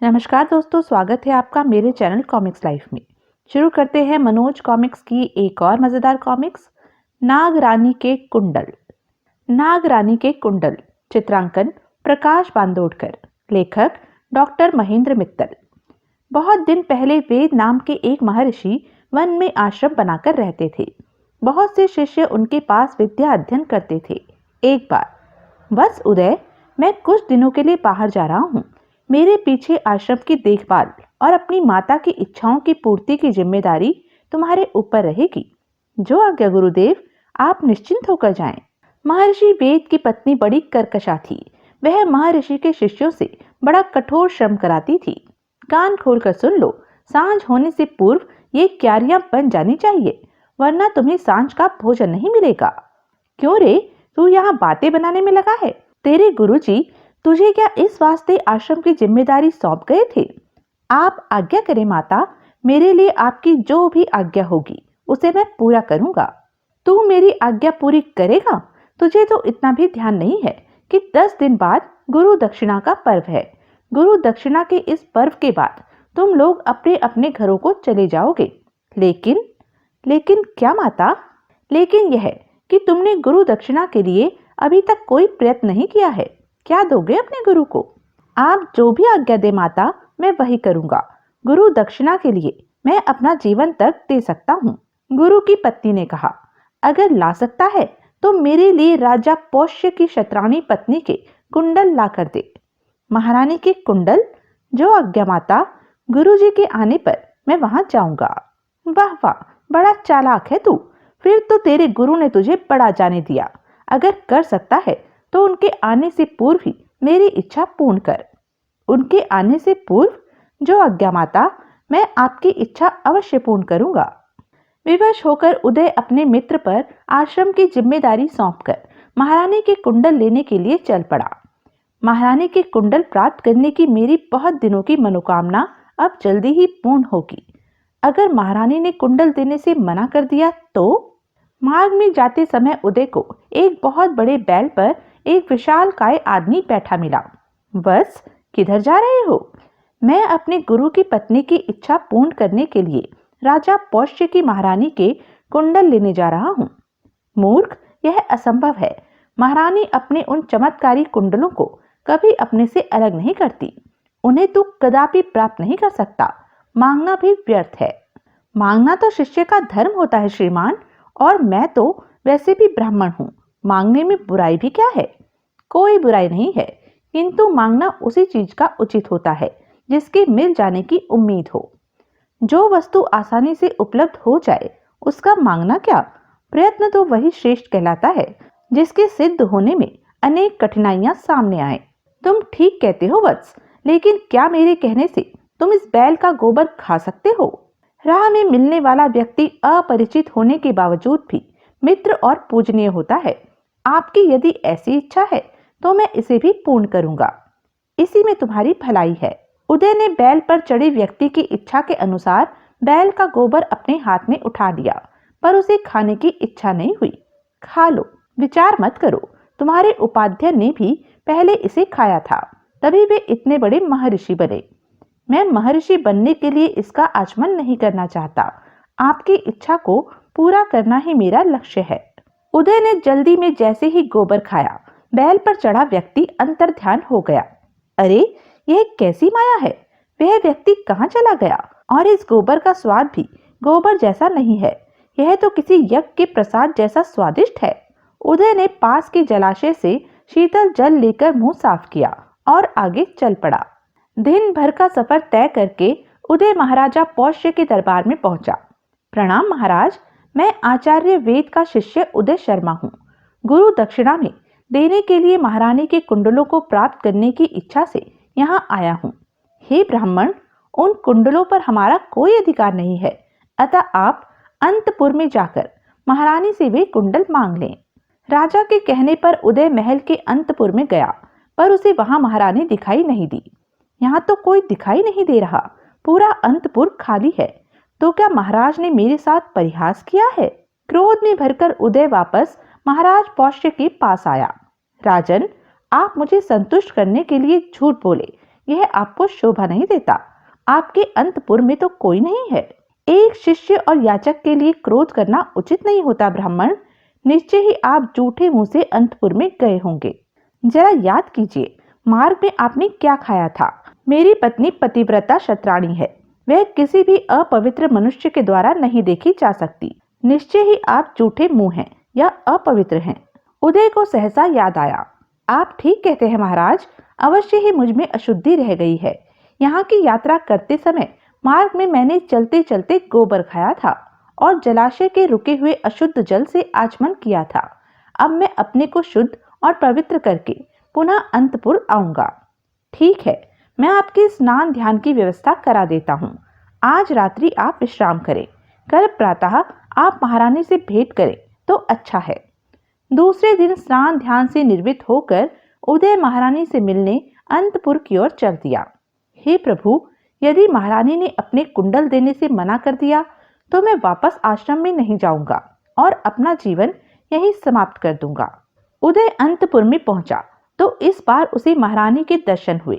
नमस्कार दोस्तों, स्वागत है आपका मेरे चैनल कॉमिक्स लाइफ में। शुरू करते हैं मनोज कॉमिक्स की एक और मज़ेदार कॉमिक्स, नाग रानी के कुंडल। नाग रानी के कुंडल, चित्रांकन प्रकाश बांदोडकर, लेखक डॉक्टर महेंद्र मित्तल। बहुत दिन पहले वेद नाम के एक महर्षि वन में आश्रम बनाकर रहते थे। बहुत से शिष्य उनके पास विद्या अध्ययन करते थे। एक बार, बस उदय, मैं कुछ दिनों के लिए बाहर जा रहा हूँ। मेरे पीछे आश्रम की देखभाल और अपनी माता की इच्छाओं की पूर्ति की जिम्मेदारी तुम्हारे ऊपर रहेगी। जो आज्ञा गुरुदेव, आप निश्चिंत होकर जाएं। महर्षि वेद की पत्नी बड़ी कर्कशा थी। वह महर्षि के शिष्यों से बड़ा कठोर श्रम कराती थी। कान खोलकर सुन लो, सांझ होने से पूर्व ये क्यारियां बन जानी चाहिए, वरना तुम्हें सांझ का भोजन नहीं मिलेगा। क्यों रे, तू यहाँ बातें बनाने में लगा है? तेरे गुरुजी तुझे क्या इस वास्ते आश्रम की जिम्मेदारी सौंप गए थे? आप आज्ञा करें माता, मेरे लिए आपकी जो भी आज्ञा होगी उसे मैं पूरा करूंगा। तू मेरी आज्ञा पूरी करेगा? तुझे तो इतना भी ध्यान नहीं है कि 10 दिन बाद गुरु दक्षिणा का पर्व है। गुरु दक्षिणा के इस पर्व के बाद तुम लोग अपने अपने घरों को चले जाओगे। लेकिन क्या माता? लेकिन यह कि तुमने गुरु दक्षिणा के लिए अभी तक कोई प्रयत्न नहीं किया है। क्या दोगे अपने गुरु को? आप जो भी आज्ञा दे माता, मैं वही करूंगा। गुरु दक्षिणा के लिए मैं अपना जीवन तक दे सकता हूँ। गुरु की पत्नी ने कहा, अगर ला सकता है तो मेरे लिए राजा पौष्य की शतरानी पत्नी के कुंडल ला कर दे। महारानी के कुंडल? जो आज्ञा माता। गुरुजी के आने पर मैं वहां जाऊंगा। वाह वाह, बड़ा चालाक है तू। फिर तो तेरे गुरु ने तुझे बड़ा जाने दिया। अगर कर सकता है तो उनके आने से पूर्व ही मेरी इच्छा पूर्ण कर। उनके आने से पूर्व? जो आज्ञा माता, मैं आपकी इच्छा अवश्य पूर्ण करूंगा। विवश होकर उदय अपने मित्र पर आश्रम की जिम्मेदारी सौंपकर महारानी के कुंडल लेने के लिए चल पड़ा। महारानी के कुंडल प्राप्त करने की मेरी बहुत दिनों की मनोकामना अब जल्दी ही पूर्ण होगी। अगर महारानी ने कुंडल देने से मना कर दिया तो? मार्ग में जाते समय उदय को एक बहुत बड़े बैल पर एक विशालकाय आदमी बैठा मिला। बस, किधर जा रहे हो? मैं अपने गुरु की पत्नी की इच्छा पूर्ण करने के लिए राजा पौष्य की महारानी के कुंडल लेने जा रहा हूँ। मूर्ख, यह असंभव है। महारानी अपने उन चमत्कारी कुंडलों को कभी अपने से अलग नहीं करती। उन्हें तू कदापि प्राप्त नहीं कर सकता। मांगना भी व्यर्थ है। मांगना तो शिष्य का धर्म होता है श्रीमान, और मैं तो वैसे भी ब्राह्मण हूँ। मांगने में बुराई भी क्या है? कोई बुराई नहीं है, किंतु मांगना उसी चीज का उचित होता है जिसके मिल जाने की उम्मीद हो। जो वस्तु आसानी से उपलब्ध हो जाए उसका मांगना क्या? प्रयत्न तो वही श्रेष्ठ कहलाता है जिसके सिद्ध होने में अनेक कठिनाइयां सामने आए। तुम ठीक कहते हो वत्स, लेकिन क्या मेरे कहने से तुम इस बैल का गोबर खा सकते हो? राह में मिलने वाला व्यक्ति अपरिचित होने के बावजूद भी मित्र और पूजनीय होता है। आपकी यदि ऐसी इच्छा है तो मैं इसे भी पूर्ण करूंगा। इसी में तुम्हारी भलाई है। उदय ने बैल पर चढ़े व्यक्ति की इच्छा के अनुसार बैल का गोबर अपने हाथ में उठा लिया, पर उसे खाने की इच्छा नहीं हुई। खा लो, विचार मत करो। तुम्हारे उपाध्याय ने भी पहले इसे खाया था, तभी वे इतने बड़े महर्षि बने। मैं महर्षि बनने के लिए इसका आचमन नहीं करना चाहता। आपकी इच्छा को पूरा करना ही मेरा लक्ष्य है। उदय ने जल्दी में जैसे ही गोबर खाया, बैल पर चढ़ा व्यक्ति अंतर्ध्यान हो गया। अरे, यह कैसी माया है? वह व्यक्ति कहाँ चला गया? और इस गोबर का स्वाद भी गोबर जैसा नहीं है, यह तो किसी यज्ञ के प्रसाद जैसा स्वादिष्ट है। उदय ने पास के जलाशय से शीतल जल लेकर मुंह साफ किया और आगे चल पड़ा। दिन भर का सफर तय करके उदय महाराजा पौष्य के दरबार में पहुंचा। प्रणाम महाराज, मैं आचार्य वेद का शिष्य उदय शर्मा हूँ। गुरु दक्षिणा में देने के लिए महारानी के कुंडलों को प्राप्त करने की इच्छा से यहाँ आया हूँ। हे ब्राह्मण, उन कुंडलों पर हमारा कोई अधिकार नहीं है, अतः आप अंतपुर में जाकर महारानी से वे कुंडल मांग लें। राजा के कहने पर उदय महल के अंतपुर में गया, पर उसे वहां महारानी दिखाई नहीं दी। यहाँ तो कोई दिखाई नहीं दे रहा, पूरा अंतपुर खाली है। तो क्या महाराज ने मेरे साथ परिहास किया है? क्रोध में भरकर उदय वापस महाराज पौष्य के पास आया। राजन, आप मुझे संतुष्ट करने के लिए झूठ बोले यह आपको शोभा नहीं देता। आपके अंतपुर में तो कोई नहीं है। एक शिष्य और याचक के लिए क्रोध करना उचित नहीं होता ब्राह्मण। निश्चय ही आप झूठे मुंह से अंतपुर में गए होंगे। जरा याद कीजिए, मार्ग में आपने क्या खाया था। मेरी पत्नी पतिव्रता क्षत्राणी है, वह किसी भी अपवित्र मनुष्य के द्वारा नहीं देखी जा सकती। निश्चय ही आप झूठे मुंह हैं या अपवित्र हैं। उदय को सहसा याद आया। आप ठीक कहते हैं महाराज, अवश्य ही मुझ में अशुद्धि रह गई है। यहाँ की यात्रा करते समय मार्ग में मैंने चलते चलते गोबर खाया था और जलाशय के रुके हुए अशुद्ध जल से आचमन किया था। अब मैं अपने को शुद्ध और पवित्र करके पुनः अंतपुर आऊंगा। ठीक है, मैं आपके स्नान ध्यान की व्यवस्था करा देता हूँ। आज रात्रि आप विश्राम करें, कल प्रातः आप महारानी से भेंट करें तो अच्छा है। दूसरे दिन स्नान ध्यान से निर्वित होकर उदय महारानी से मिलने अंतपुर की ओर चल दिया। हे प्रभु, यदि महारानी ने अपने कुंडल देने से मना कर दिया तो मैं वापस आश्रम में नहीं जाऊंगा और अपना जीवन यहीं समाप्त कर दूंगा। उदय अंतपुर में पहुंचा तो इस बार उसे महारानी के दर्शन हुए।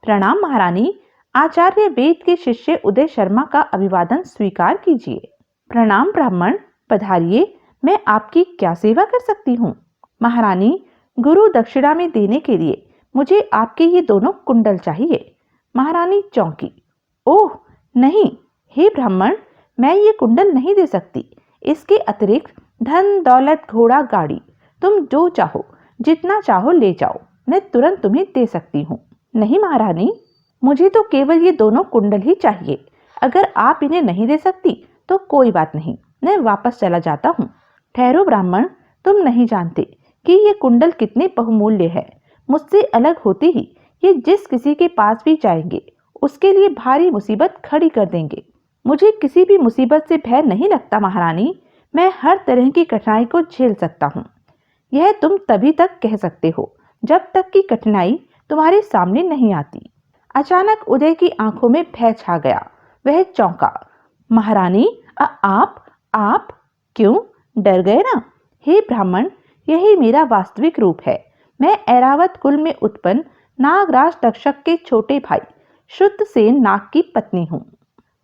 प्रणाम महारानी, आचार्य वेद के शिष्य उदय शर्मा का अभिवादन स्वीकार कीजिए। प्रणाम ब्राह्मण, पधारिए, मैं आपकी क्या सेवा कर सकती हूँ। महारानी, गुरु दक्षिणा में देने के लिए मुझे आपके ये दोनों कुंडल चाहिए। महारानी चौंकी। ओह नहीं, हे ब्राह्मण, मैं ये कुंडल नहीं दे सकती। इसके अतिरिक्त धन दौलत घोड़ा गाड़ी तुम जो चाहो जितना चाहो ले जाओ, मैं तुरंत तुम्हें दे सकती हूँ। नहीं महारानी, मुझे तो केवल ये दोनों कुंडल ही चाहिए। अगर आप इन्हें नहीं दे सकती तो कोई बात नहीं, मैं वापस चला जाता हूँ। ठहरो ब्राह्मण, तुम नहीं जानते कि ये कुंडल कितने बहुमूल्य है। मुझसे अलग होते ही ये जिस किसी के पास भी जाएंगे उसके लिए भारी मुसीबत खड़ी कर देंगे। मुझे किसी भी मुसीबत से भय नहीं लगता महारानी, मैं हर तरह की कठिनाई को झेल सकता हूँ। यह तुम तभी तक कह सकते हो जब तक कि कठिनाई तुम्हारे सामने नहीं आती। अचानक उदय की आंखों में भय छा गया। वह चौंका। महारानी, आप क्यों डर गए ना? हे ब्राह्मण, यही मेरा वास्तविक रूप है। मैं ऐरावत कुल में उत्पन्न नागराज तक्षक के छोटे भाई श्रुतसेन नाग की पत्नी हूँ।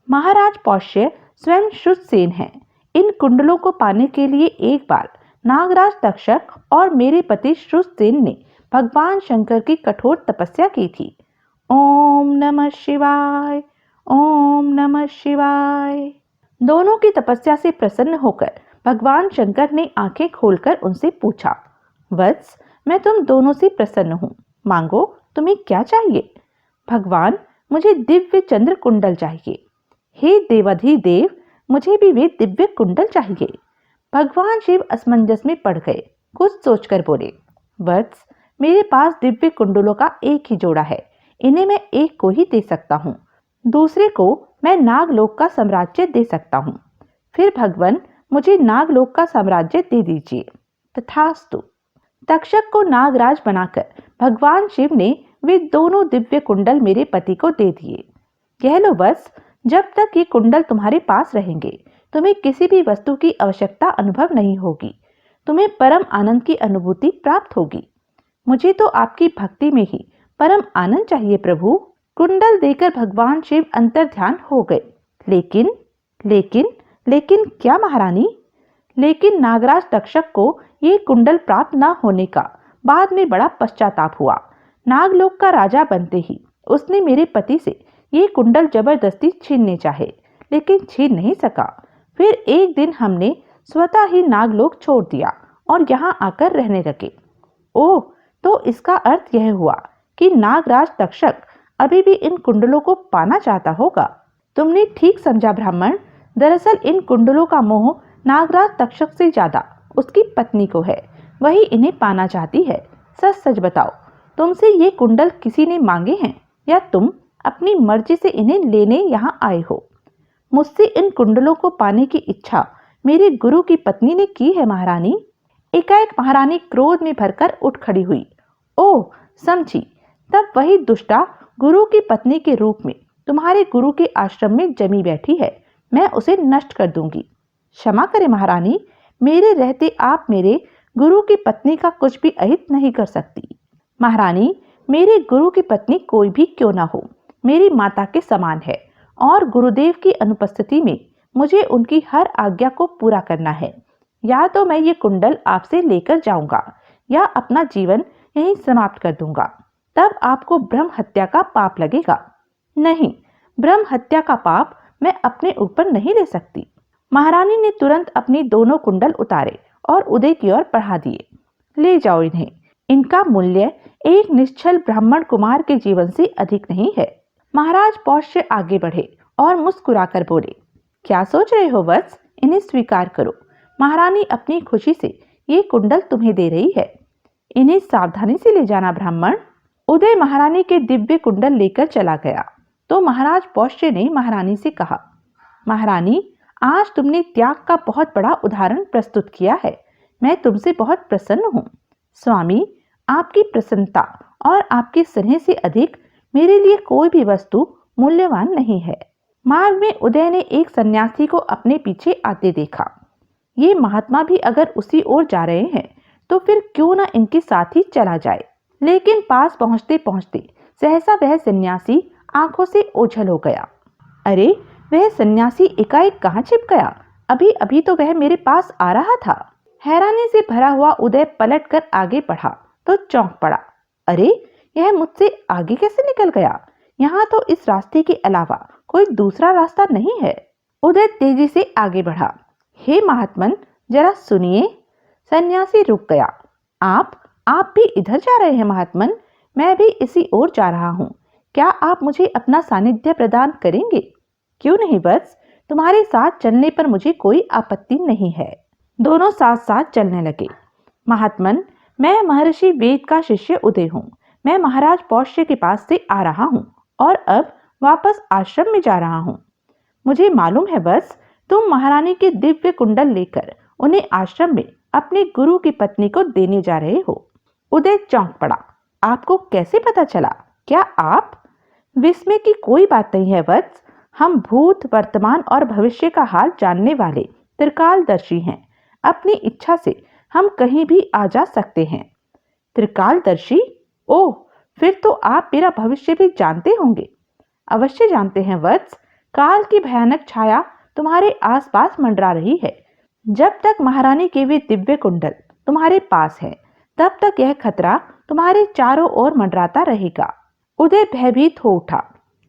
महाराज पौष्य स्वयं श्रुतसेन हैं। इन कुंडलों को पाने के लिए एक बार नागराज तक्षक और मेरे पति श्रुतसेन ने भगवान शंकर की कठोर तपस्या की थी। ओम नमः शिवाय, ओम नमः शिवाय। दोनों की तपस्या से प्रसन्न होकर भगवान शंकर ने आंखें खोलकर उनसे पूछा, वत्स, मैं तुम दोनों से प्रसन्न हूँ, मांगो, तुम्हें क्या चाहिए? भगवान, मुझे दिव्य चंद्र कुंडल चाहिए। हे देवाधिदेव, मुझे भी वे दिव्य कुंडल चाहिए। भगवान शिव असमंजस में पड़ गए। कुछ सोचकर बोले, वत्स, मेरे पास दिव्य कुंडलों का एक ही जोड़ा है। इन्हें मैं एक को ही दे सकता हूँ, दूसरे को मैं नागलोक का साम्राज्य दे सकता हूँ। फिर भगवान, मुझे नागलोक का साम्राज्य दे दीजिए। तथास्तु। तक्षक को नागराज बनाकर भगवान शिव ने वे दोनों दिव्य कुंडल मेरे पति को दे दिए। कह लो बस, जब तक ये कुंडल तुम्हारे पास रहेंगे तुम्हें किसी भी वस्तु की आवश्यकता अनुभव नहीं होगी। तुम्हें परम आनंद की अनुभूति प्राप्त होगी। मुझे तो आपकी भक्ति में ही परम आनंद चाहिए प्रभु। कुंडल देकर भगवान शिव अंतर ध्यान हो गए। लेकिन क्या महारानी? लेकिन नागराज तक्षक को ये कुंडल प्राप्त न होने का बाद में बड़ा पश्चाताप हुआ। नागलोक का राजा बनते ही उसने मेरे पति से ये कुंडल जबरदस्ती छीनने चाहे, लेकिन छीन नहीं सका। फिर एक दिन हमने स्वतः ही नागलोक छोड़ दिया और यहाँ आकर रहने लगे। ओह, तो इसका अर्थ यह हुआ कि नागराज तक्षक अभी भी इन कुंडलों को पाना चाहता होगा। तुमने ठीक समझा ब्राह्मण। दरअसल इन कुंडलों का मोह नागराज तक्षक से ज्यादा उसकी पत्नी को है। वही इन्हें पाना चाहती है। सच सच बताओ, तुमसे ये कुंडल किसी ने मांगे हैं या तुम अपनी मर्जी से इन्हें लेने यहाँ आए हो? मुझसे इन कुंडलों को पाने की इच्छा मेरे गुरु की पत्नी ने की है महारानी। एकाएक महारानी क्रोध में भरकर उठ खड़ी हुई। ओह, समझी। तब वही दुष्टा गुरु की पत्नी के रूप में तुम्हारे गुरु के आश्रम में जमी बैठी है। मैं उसे नष्ट कर दूंगी। क्षमा करें महारानी, मेरे रहते आप मेरे गुरु की पत्नी का कुछ भी अहित नहीं कर सकती। महारानी, मेरे गुरु की पत्नी कोई भी क्यों ना हो, मेरी माता के समान है और गुरुदेव की अनुपस्थिति में मुझे उनकी हर आज्ञा को पूरा करना है। या तो मैं ये कुंडल आपसे लेकर जाऊंगा या अपना जीवन यहीं समाप्त कर दूंगा। तब आपको ब्रह्म हत्या का पाप लगेगा। नहीं, ब्रह्म हत्या का पाप मैं अपने ऊपर नहीं ले सकती। महारानी ने तुरंत अपनी दोनों कुंडल उतारे और उदय की ओर बढ़ा दिए। ले जाओ इन्हें, इनका मूल्य एक निश्चल ब्राह्मण कुमार के जीवन से अधिक नहीं है। महाराज पौष्य आगे बढ़े और मुस्कुराकर बोले, क्या सोच रहे हो वत्स, इन्हें स्वीकार करो। महारानी अपनी खुशी से ये कुंडल तुम्हें दे रही है, इन्हें सावधानी से ले जाना ब्राह्मण। उदय महारानी के दिव्य कुंडल लेकर चला गया तो महाराज पौष्य ने महारानी से कहा, महारानी, आज तुमने त्याग का बहुत बड़ा उदाहरण प्रस्तुत किया है। मैं तुमसे बहुत प्रसन्न हूँ। स्वामी, आपकी प्रसन्नता और आपके स्नेह से अधिक मेरे लिए कोई भी वस्तु मूल्यवान नहीं है। मार्ग में उदय ने एक सन्यासी को अपने पीछे आते देखा। ये महात्मा भी अगर उसी ओर जा रहे हैं तो फिर क्यों न इनके साथ ही चला जाए। लेकिन पास पहुंचते पहुंचते सहसा वह सन्यासी आंखों से ओझल हो गया। अरे, वह सन्यासी एकाएक कहाँ छिप गया? अभी अभी तो वह मेरे पास आ रहा था। हैरानी से भरा हुआ उदय पलटकर आगे बढ़ा तो चौंक पड़ा। अरे, यह मुझसे आगे कैसे निकल गया? यहाँ तो इस रास्ते के अलावा कोई दूसरा रास्ता नहीं है। उदय तेजी से आगे बढ़ा। हे महात्मन, जरा सुनिए। सन्यासी रुक गया। आप भी इधर जा रहे हैं महात्मन? मैं भी इसी ओर जा रहा हूँ। क्या आप मुझे अपना सानिध्य प्रदान करेंगे? क्यों नहीं बस, तुम्हारे साथ चलने पर मुझे कोई आपत्ति नहीं है। दोनों साथ साथ चलने लगे। महात्मन, मैं महर्षि वेद का शिष्य उदय हूँ। मैं महाराज पौष्य के पास से आ रहा हूँ और अब वापस आश्रम में जा रहा हूँ। मुझे मालूम है बस, तुम महारानी के दिव्य कुंडल लेकर उन्हें आश्रम में अपने गुरु की पत्नी को देने जा रहे हो। उदय चौंक पड़ा। आपको कैसे पता चला? क्या आप? विस्मय की कोई बात नहीं है वत्स। हम भूत, वर्तमान और भविष्य का हाल जानने वाले त्रिकालदर्शी हैं। अपनी इच्छा से हम कहीं भी आ जा सकते हैं। त्रिकालदर्शी? ओह, फिर तो आप मेरा भविष्य भी जानते होंगे। अवश्य जानते हैं वत्स। काल की भयानक छाया तुम्हारे आसपास मंडरा रही है। जब तक महारानी के वे दिव्य कुंडल तुम्हारे पास है, तब तक यह खतरा तुम्हारे चारों ओर मंडराता रहेगा। उदय भयभीत हो उठा।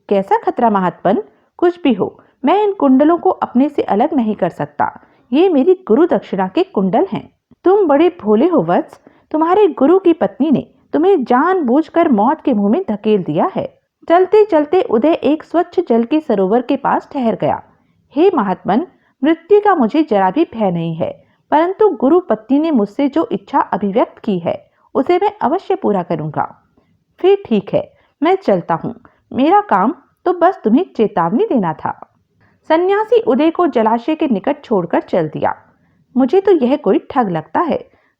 कैसा खतरा महात्मन? कुछ भी हो, मैं इन कुंडलों को अपने से अलग नहीं कर सकता। ये मेरी गुरु दक्षिणा के कुंडल हैं। तुम बड़े भोले हो वत्स। तुम्हारे गुरु की पत्नी ने तुम्हें जानबूझकर मौत के मुंह में धकेल दिया है। चलते चलते उदय एक स्वच्छ जल के सरोवर के पास ठहर गया। हे महात्मन, मृत्यु का मुझे जरा भी भय नहीं है, परंतु गुरु पत्नी ने मुझसे जो इच्छा अभिव्यक्त की है उसे मैं अवश्य पूरा करूंगा। फिर ठीक है, मैं चलता हूँ। मेरा काम तो बस तुम्हें चेतावनी देना था। सन्यासी उदय को जलाशय के निकट छोड़कर चल दिया। मुझे तो यह कोई ठग लगता है।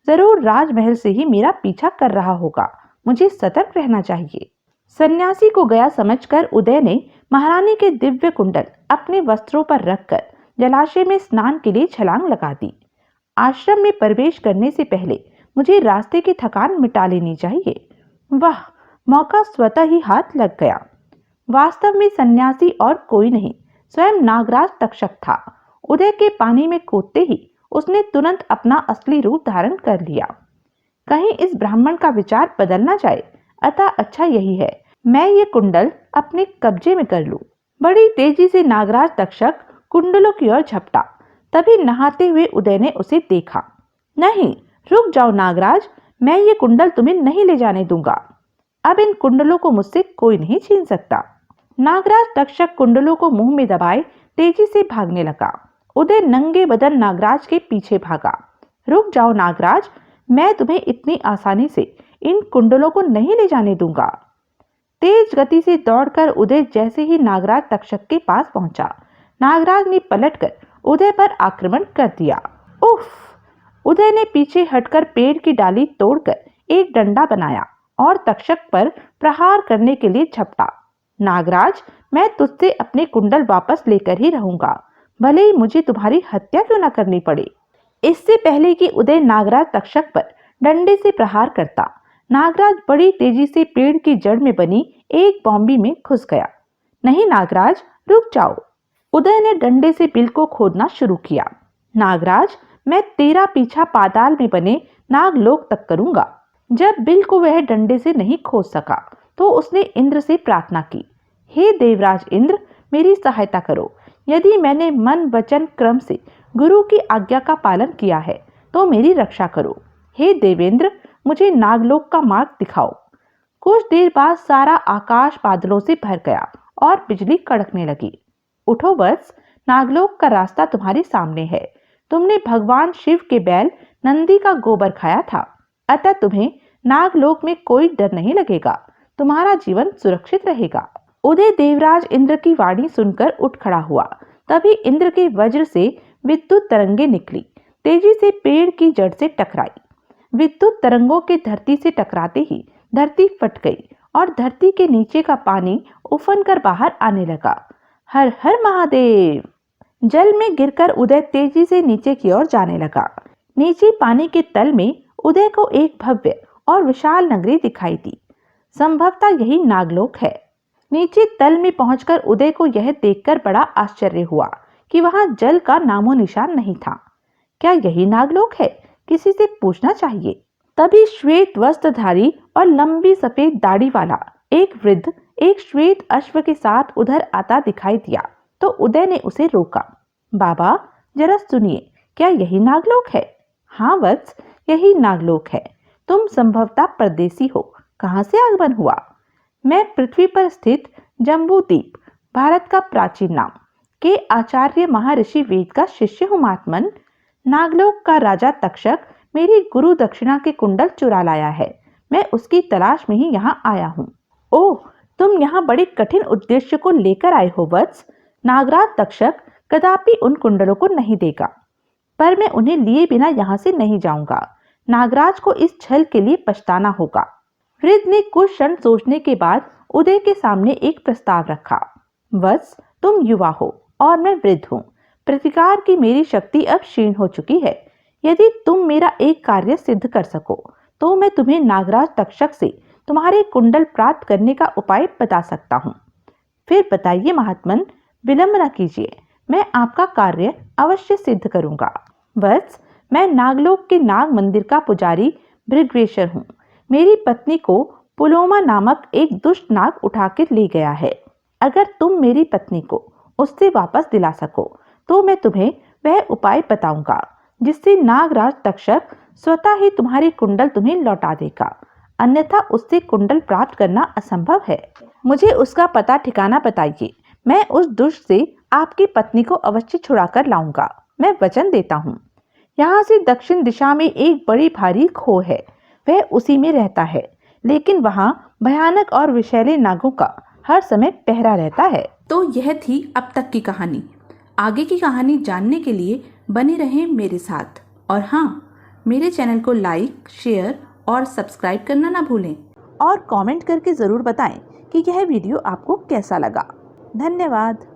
जरूर राजमहल से ही मेरा पीछा कर रहा होगा। मुझे सतर्क रहना चाहिए। सन्यासी को गया समझकर उदय ने महारानी के दिव्य कुंडल अपने वस्त्रों पर रखकर जलाशय में स्नान के लिए छलांग लगा दी। आश्रम में प्रवेश करने से पहले मुझे रास्ते की थकान मिटा लेनी चाहिए। वाह, मौका स्वतः ही हाथ लग गया। वास्तव में सन्यासी और कोई नहीं, स्वयं नागराज तक्षक था। उदय के पानी में कूदते ही उसने तुरंत अपना असली रूप धारण कर लिया। कहीं इस ब्राह्मण का विचार बदल ना जाए, अतः अच्छा यही है मैं ये कुंडल अपने कब्जे में कर लूं। बड़ी तेजी से नागराज तक्षक कुंडलों की ओर झपटा। तभी नहाते हुए उदय ने उसे देखा। नहीं, रुक जाओ नागराज, मैं ये कुंडल तुम्हें नहीं ले जाने दूंगा। अब इन कुंडलों को मुझसे कोई नहीं छीन सकता। नागराज तक्षक कुंडलों को मुंह में दबाए तेजी से भागने लगा। उदय नंगे बदन नागराज के पीछे भागा। रुक जाओ नागराज, मैं तुम्हें इतनी आसानी से इन कुंडलों को नहीं ले जाने दूंगा। तेज गति से दौड़कर उदय जैसे ही नागराज तक्षक के पास पहुंचा, नागराज ने पलटकर उदय पर आक्रमण कर दिया। उफ! उदय ने पीछे हटकर पेड़ की डाली तोड़कर एक डंडा बनाया और तक्षक पर प्रहार करने के लिए झपटा। नागराज, मैं तुझसे अपने कुंडल वापस लेकर ही रहूंगा, भले ही मुझे तुम्हारी हत्या क्यों न करनी पड़े। इससे पहले कि उदय नागराज तक्षक पर डंडे से प्रहार करता, नागराज बड़ी तेजी से पेड़ की जड़ में बनी एक बॉम्बी में घुस गया। नहीं नागराज, रुक जाओ। उदय ने डंडे से बिल को खोदना शुरू किया। नागराज, मैं तेरा पीछा पाताल में बने नागलोक तक करूंगा। जब बिल को वह डंडे से नहीं खोद सका तो उसने इंद्र से प्रार्थना की, हे देवराज इंद्र, मेरी सहायता करो। यदि मैंने मन वचन क्रम से गुरु की आज्ञा का पालन किया है तो मेरी रक्षा करो। हे देवेंद्र, मुझे नागलोक का मार्ग दिखाओ। कुछ देर बाद सारा आकाश बादलों से भर गया और बिजली कड़कने लगी। उठो वत्स, नागलोक का रास्ता तुम्हारे सामने है। तुमने भगवान शिव के बैल नंदी का गोबर खाया था, अतः तुम्हें नागलोक में कोई डर नहीं लगेगा। तुम्हारा जीवन सुरक्षित रहेगा। उदय देवराज इंद्र की वाणी सुनकर उठ खड़ा हुआ। तभी इंद्र के वज्र से विद्युत तरंगे निकली, तेजी से पेड़ की जड़ से टकराई। विद्युत तरंगों के धरती से टकराते ही धरती फट गई और धरती के नीचे का पानी उफन कर बाहर आने लगा। हर हर महादेव! जल में गिरकर उदय तेजी से नीचे की ओर जाने लगा। नीचे पानी के तल में उदय को एक भव्य और विशाल नगरी दिखाई दी। संभवतः यही नागलोक है। नीचे तल में पहुंचकर उदय को यह देखकर बड़ा आश्चर्य हुआ कि वहां जल का नामो निशान नहीं था। क्या यही नागलोक है? किसी से पूछना चाहिए। तभी श्वेत वस्त्रधारी और लंबी सफेद दाढ़ी वाला एक वृद्ध एक श्वेत अश्व के साथ उधर आता दिखाई दिया तो उदय ने उसे रोका। बाबा, जरा सुनिए, क्या यही नागलोक है? हाँ वत्स, यही नागलोक है। तुम संभवतः परदेसी हो। कहाँ से आगमन हुआ? मैं पृथ्वी पर स्थित जम्बू द्वीप, भारत का प्राचीन नाम, के आचार्य महर्षि वेद का शिष्य हूँ महात्मन। नागलोक का राजा तक्षक मेरी गुरु दक्षिणा के कुंडल चुरा लाया है। मैं उसकी तलाश में ही यहाँ आया हूँ। ओह, तुम यहाँ बड़े कठिन उद्देश्य को लेकर आए हो वत्स। नागराज तक्षक कदापि उन कुंडलों को नहीं देगा, पर मैं उन्हें लिए बिना यहाँ से नहीं जाऊंगा। नागराज को इस छल के लिए पछताना होगा। वृद्ध ने कुछ क्षण सोचने के बाद उदय के सामने एक प्रस्ताव रखा। वत्स, तुम युवा हो और मैं वृद्ध हूँ। प्रतिकार की मेरी शक्ति अब क्षीण हो चुकी है। यदि तुम मेरा एक कार्य सिद्ध कर सको तो मैं तुम्हें नागराज तक्षक से तुम्हारे कुंडल प्राप्त करने का उपाय बता सकता हूँ। फिर बताइए महात्मन, विलंब न कीजिए, मैं आपका कार्य अवश्य सिद्ध करूंगा। वत्स, मैं नागलोक के नाग मंदिर का पुजारी भृगवेशर हूँ। मेरी पत्नी को पुलोमा नामक एक दुष्ट नाग उठा के ले गया है। अगर तुम मेरी पत्नी को उससे वापस दिला सको तो मैं तुम्हें वह उपाय बताऊंगा जिससे नागराज तक्षक स्वतः ही तुम्हारी कुंडल तुम्हें लौटा देगा। अन्यथा उससे कुंडल प्राप्त करना असंभव है। मुझे उसका पता ठिकाना बताइए। मैं उस दुष्ट से आपकी पत्नी को अवश्य छुड़ाकर लाऊंगा। मैं वचन देता हूँ। यहाँ से दक्षिण दिशा में एक बड़ी भारी खो है, वह उसी में रहता है, लेकिन वहाँ भयानक और विषैले नागों का हर समय पहरा रहता है। तो यह थी अब तक की कहानी। आगे की कहानी जानने के लिए बने रहें मेरे साथ। और हाँ, मेरे चैनल को लाइक, शेयर और सब्सक्राइब करना ना भूलें। और कमेंट करके ज़रूर बताएं कि यह वीडियो आपको कैसा लगा। धन्यवाद।